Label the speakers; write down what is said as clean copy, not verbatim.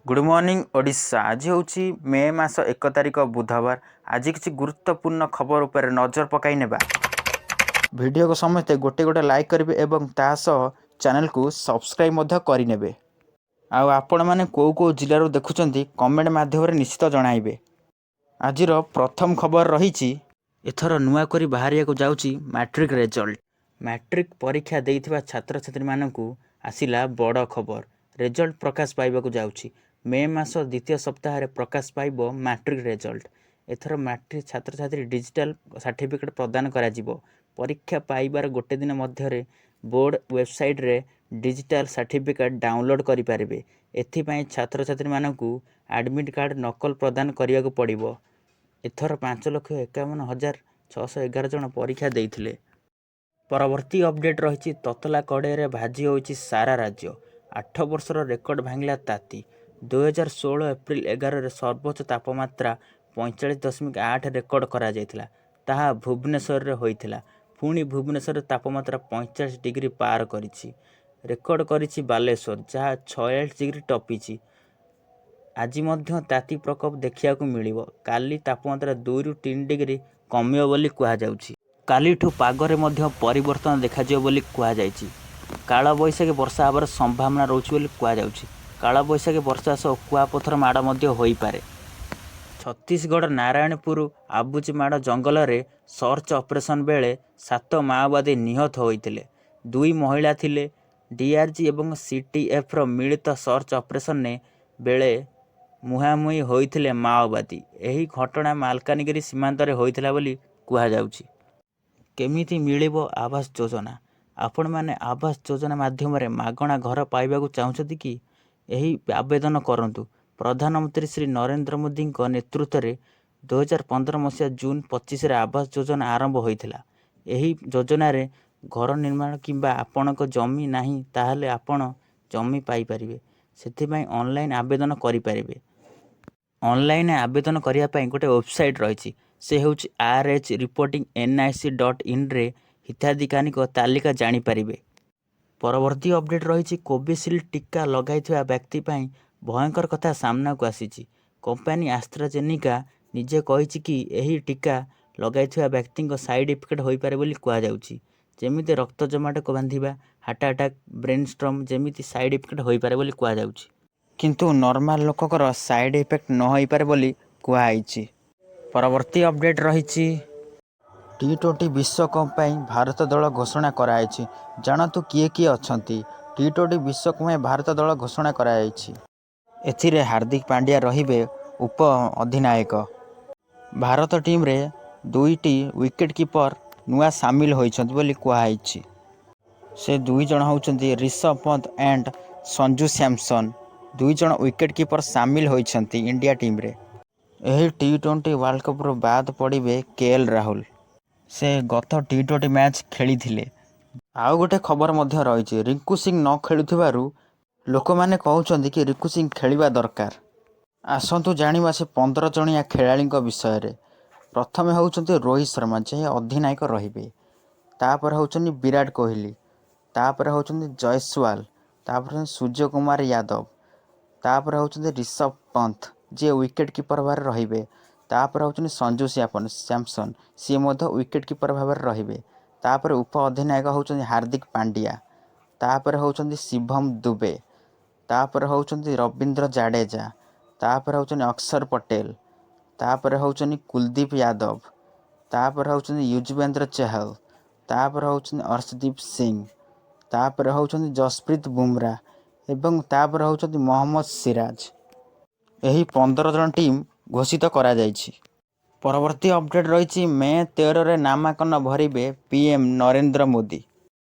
Speaker 1: Good morning Odisha. आज हूँ मे मास 1 तारिख बुधवार। आज किसी गुरुत्वपूर्ण खबर उपर नजर पकाई नेबा। वीडियो को समस्ते गोटे गोटे लाइक करेंगे एवं तासह चैनल को सब्सक्राइब मध्य करेंगे। आपण मैंने कौ जिलूर देखुं कमेंट माध्यम निश्चित जणाइबे। आज प्रथम खबर रही एथर नुआ करी बाहरिया को जाउची मैट्रिक रिजल्ट। मैट्रिक परीक्षा देइथिबा छात्र छात्री मानकू आसिला बड़ खबर। रिजल्ट प्रकाश पाइबा को जाउची मे मास द्वितीय सप्ताह प्रकाश पाइब मैट्रिक रिजल्ट। एथर मैट्रिक छात्र छात्री डिजिटल सर्टिफिकेट प्रदान करा जिवो। परीक्षा पाइबार गोटे दिन मध्यरे बोर्ड वेबसाइट रे डिजिटल सर्टिफिकेट डाउनलोड करि पारिबे। एथिपाई छात्र छात्री मानकू एडमिट कार्ड नकल प्रदान करिया को पड़िबो। एथर 5,51,611 जन परीक्षा देइथिले। परवर्ती अपडेट रही ततला कड़े भाजी होइछि सारा राज्य। 8 वर्षर रेकर्ड भांगिला ताती। 2016 एप्रिल 11 सर्वोच्च तापमात्रा 45.8 रेकर्ड करा जायतिला। ताहा भुवनेश्वर रे होइतिला। पुणी भुवनेश्वर तापमात्रा 45 डिग्री पार करिछि। रेकर्ड करिछि बालेश्वर जहाँ 46 डिग्री टपिछि। आज मध्य ताती प्रकोप देखिया को मिलिबो। काली तापमात्रा 2 ରୁ 3 डिग्री कमियो बोली कुहा जाउछि। कालीठू पागरे मध्य परिवर्तन देखा जियो बोली कुहा जाइछि। काला बैशाखी वर्षा हेबार संभावना रहउछि बोली कुहा जाउछि। काला बैशाखी वर्षा सह कुआपथर माड़ मध्य होई पारे। छत्तीसगढ़ नारायणपुर आबुचिमाड़ जंगल रे सर्च ऑपरेशन बेले 7 माओवादी निहत होइतिले। 2 महिला थिले। डीआरजी एवं सीटीएफ रो मिलित सर्च ऑपरेशन ने बेले मुहामुही होइतिले माओवादी। एही घटना मालकानगिरी सीमांत रे होइतिला बोली कुहा जाउछि। केमिति मिलिबो आवास योजना। आपण माने आवास योजना माध्यम रे मागणा घर पाइबा को चाहुछथि कि एही आवेदन करंतु। प्रधानमंत्री श्री नरेंद्र मोदी नेतृत्व में 2015 मसीहा जून 25 रे आवास योजना आरंभ होइथिला। एही योजना रे घर निर्माण किंबा आपणक जमी नाही ताहले आपण जमी पाई परिबे। सेथिबाई ऑनलाइन आवेदन करि परिबे। ऑनलाइन आवेदन करिया पई गोटे वेबसाइट रहिछि। से हेउछि rhreportingnic.in रे हिताधिकारी को तालिका जानि परिबे। परवर्ती अपडेट रही कोविशील्ड टीका लगाइथिबा व्यक्ति पई भयंकर कथा सामना को आसीछि। कंपनी एस्ट्राजेनेका निजे कहिछि कि एही टीका लगाइथिबा व्यक्ति को साइड इफेक्ट होई पारे बोली कुहा जाउछि। जेमिति रक्त जमाट को बांधिबा, हार्ट अटैक, ब्रेन स्ट्रोम जेमिति साइड इफेक्ट होई पारे बोली कुहा जाउछि। किंतु नॉर्मल लोककर साइड इफेक्ट न होई पारे बोली कुहा आइछि। परवर्ती अपडेट रही T20 विश्वकप ପାଇଁ भारत दल घोषणा कराइछि। जानतु किए किए अछंती। T20 विश्वकप में भारत दल घोषणा कराइछि। एथिरे हार्दिक पांड्या रहिबे उप अधिनायक। भारत टीम रे 2टी विकेट कीपर नुआ सामिल होइछंती बोली कुहाइछि। से 2 जण होउछंती ऋषभ पंत एंड संजू सैमसन। 2 जण विकेट कीपर सामिल होइछंती इंडिया टीम रे। एही T20 वर्ल्ड कप रो बाद पड़िबे केएल राहुल। से गत T20 मैच खेली थिले। आउ गोटे खबर मध्य रही रिंकू सिंह न खेलुथिबारु लोक माने कहउछंती कि रिंकू सिंह खेलिबा दरकार। आसंतु जानिबा से 15 जणिया खेलाड़ी विषय रे। प्रथमे होउछंती रोहित शर्मा जे अधिनायक रहिबे। तापर होउछंती विराट कोहली। तापर होउछंती जयसवाल। तापर सूर्य कुमार यादव। तापर होउछंती ऋषभ पंत जे विकेट कीपर भार रहिबे। तापर होउछंती संजू सैमसन सी मध्य विकेट कीपर भाव रहिबे। तापर उप अधिनायक होउछंती हार्दिक पांड्या। तापर होउछंती शिवम दुबे। तापर होउछंती रविंद्र जाडेजा। तापर होउछंती अक्षर पटेल। तापर होउछंती कुलदीप यादव। तापर होउछंती युजवेंद्र चहल। तापर होउछंती अर्शदीप सिंह। तापर होउछंती जसप्रीत बुमराह एवं तापर होउछंती मोहम्मद सिराज। एही 15 जन टीम घोषित करा जाइछि। परवर्ती अपडेट रही मे 13 रे नामांकन भरिबे पीएम नरेंद्र मोदी।